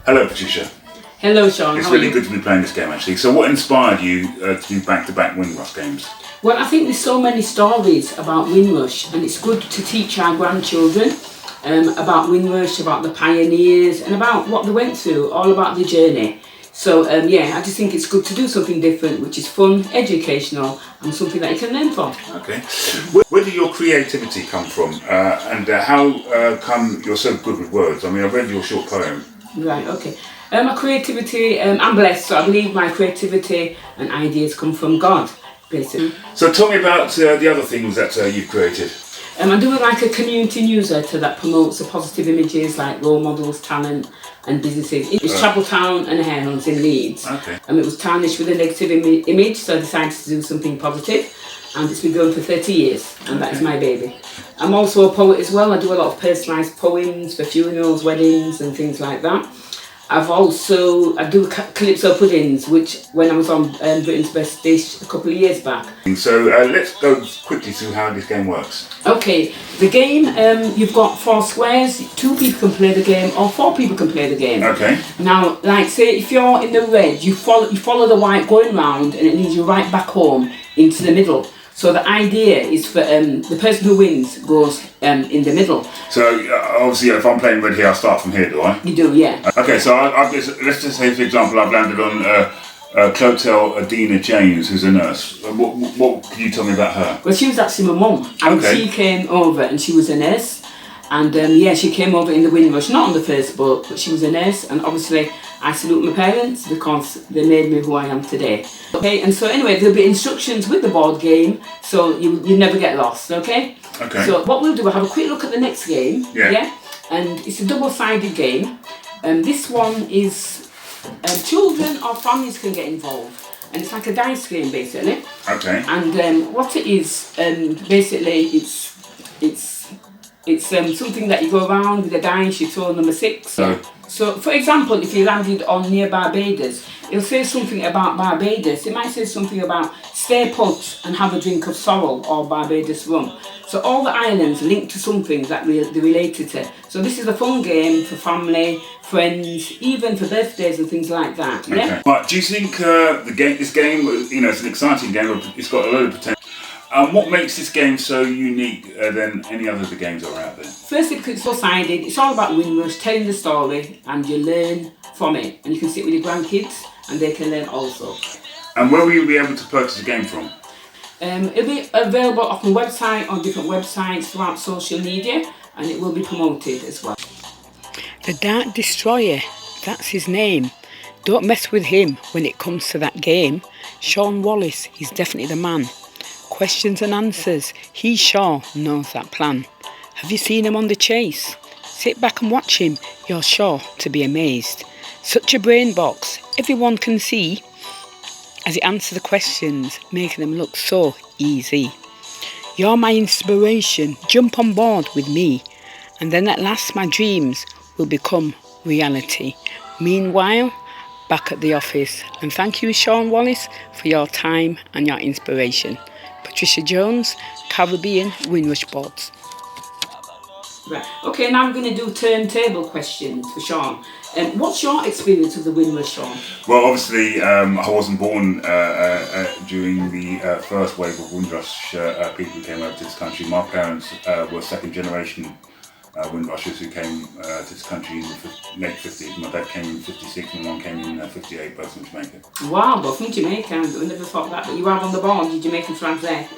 Hello, Patricia. Hello, Shaun. It's How are really you? good to be playing this game, actually. So what inspired you to do back-to-back Windrush games? Well, I think there's so many stories about Windrush, and it's good to teach our grandchildren about Windrush, about the pioneers, and about what they went through, all about the journey. So, I just think it's good to do something different, which is fun, educational, and something that you can learn from. Okay. Where did your creativity come from? And how come you're so good with words? I mean, I've read your short poem. Right, okay. My creativity, I'm blessed, so I believe my creativity and ideas come from God, basically. So tell me about the other things that you've created. I do like a community newsletter that promotes the positive images like role models, talent and businesses. It's Travel Town and Hare Hunts in Leeds. Okay. It was tarnished with a negative image, so I decided to do something positive, and it's been going for 30 years, and that is my baby. I'm also a poet as well. I do a lot of personalised poems for funerals, weddings and things like that. I do calypso puddings, which when I was on Britain's Best Dish a couple of years back. So let's go quickly through how this game works. Okay, the game, you've got 4 squares, 2 people can play the game or 4 people can play the game. Okay. Now, like say if you're in the red, you follow the white going round and it leads you right back home into the middle. So the idea is for the person who wins goes in the middle. So obviously if I'm playing red here, I'll start from here, do I? You do, yeah. Okay, so let's just say, for example, I've landed on Clotel Adina James, who's a nurse. What can you tell me about her? Well, she was actually my mum, and she came over and she was a nurse. And she came over in the Windrush, not on the first boat, but she was a nurse, and obviously I salute my parents because they made me who I am today. Okay, and so anyway, there'll be instructions with the board game, so you never get lost, okay? Okay. So what we'll do, we'll have a quick look at the next game, yeah? And it's a double-sided game. This one is children or families can get involved, and it's like a dice game, basically. Okay. And what it is, basically, it's something that you go around with a dice, you throw number 6. So, for example, if you landed on near Barbados, it'll say something about Barbados. It might say something about stay put and have a drink of sorrel or Barbados rum. So all the islands link to something that they're related to. So this is a fun game for family, friends, even for birthdays and things like that. Yeah. Okay. But do you think this game, it's an exciting game. It's got a load of potential. What makes this game so unique than any other of the games that are out there? Firstly, because it's four-sided, it's all about Windrush, telling the story, and you learn from it. And you can sit with your grandkids, and they can learn also. And where will you be able to purchase the game from? It'll be available off my website, on different websites, throughout social media, and it will be promoted as well. The Dark Destroyer, that's his name. Don't mess with him when it comes to that game. Shaun Wallace, he's definitely the man. Questions and answers, he sure knows that plan. Have you seen him on the chase? Sit back and watch him, you're sure to be amazed. Such a brain box, everyone can see, as he answers the questions, making them look so easy. You're my inspiration, jump on board with me, and then at last my dreams will become reality. Meanwhile, back at the office, and thank you, Shaun Wallace, for your time and your inspiration. Patricia Jones, Caribbean Windrush Boards. Right. Okay, now I'm going to do turntable questions for Shaun. What's your experience of the Windrush, Shaun? Well, obviously, I wasn't born during the first wave of Windrush people who came over to this country. My parents were second generation Windrushers who came to this country in the late 50s. My dad came in 56 and my mum came in 58, both from Jamaica. Wow, both from Jamaica. I never thought that, but you are on the bond, you Jamaican flags there.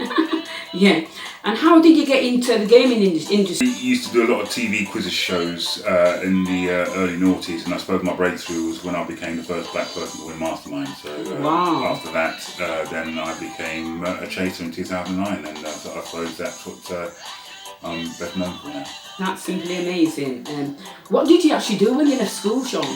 Yeah. And how did you get into the gaming industry? We used to do a lot of TV quiz shows in the early noughties, and I suppose my breakthrough was when I became the first black person to win Mastermind. So after that, then I became a chaser in 2009, and so I suppose that's what I'm best known for now. That's simply amazing. What did you actually do when you left school, Shaun?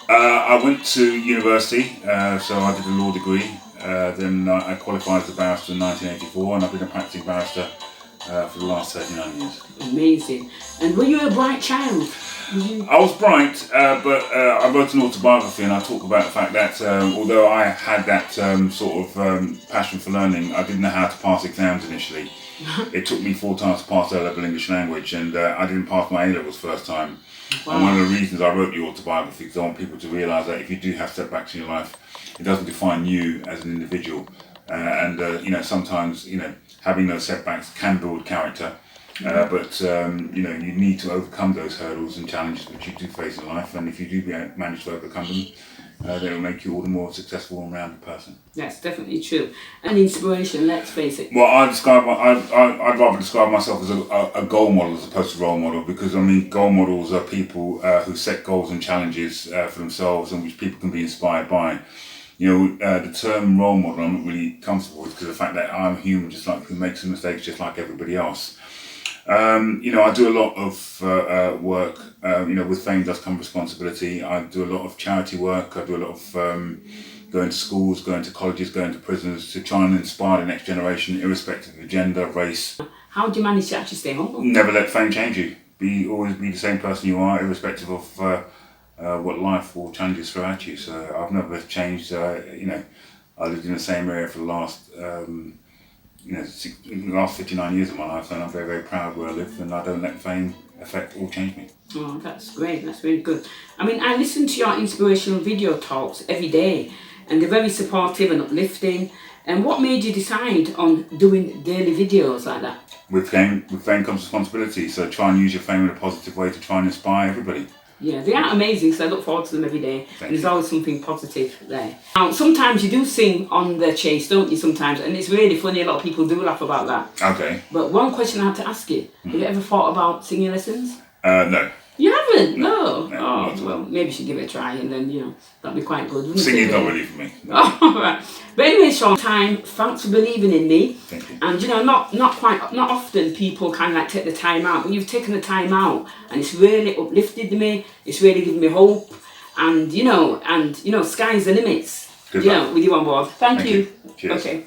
I went to university, so I did a law degree. Then I qualified as a barrister in 1984, and I've been a practicing barrister for the last 39 years. Amazing. And were you a bright child? I was bright, but I wrote an autobiography, and I talk about the fact that although I had that passion for learning, I didn't know how to pass exams initially. It took me 4 times to pass A-level English language, and I didn't pass my A-levels first time. Wow. And one of the reasons I wrote the autobiography is I want people to realise that if you do have setbacks in your life, it doesn't define you as an individual. Sometimes, having those setbacks can build character. But you need to overcome those hurdles and challenges which you do face in life, and if you do manage to overcome them, they will make you all the more successful and rounded person. That's definitely true. And inspiration, let's face it. Well, I'd rather describe myself as a goal model as opposed to role model, because goal models are people who set goals and challenges for themselves and which people can be inspired by. The term role model I'm not really comfortable with, because of the fact that I'm human, just like who makes mistakes just like everybody else. I do a lot of work. With fame does come responsibility. I do a lot of charity work. I do a lot of going to schools, going to colleges, going to prisons to try and inspire the next generation, irrespective of gender, race. How do you manage to actually stay humble? Never let fame change you. Always be the same person you are, irrespective of what life will challenges throw at you. So I've never changed. I lived in the same area for the last. The last 59 years of my life, and I'm very, very proud where I live, and I don't let fame affect or change me. Oh, that's great. That's really good. I listen to your inspirational video talks every day, and they're very supportive and uplifting. And what made you decide on doing daily videos like that? With fame comes responsibility, so try and use your fame in a positive way to try and inspire everybody. Yeah, they are amazing, so I look forward to them every day. And there's always something positive there. Now, sometimes you do sing on the chase, don't you, sometimes? And it's really funny, a lot of people do laugh about that. Okay. But one question I have to ask you, have you ever thought about singing lessons? No. You haven't? No. No, well, maybe you should give it a try, and then, that'd be quite good, wouldn't Singing's it? not really for me. No. Oh, right. But anyway, Shaun, thanks for believing in me. Thank you. And not often people kind of take the time out, but you've taken the time out, and it's really uplifted me. It's really given me hope, and sky's the limits. Good luck. With you on board. Thank you. Cheers. Okay.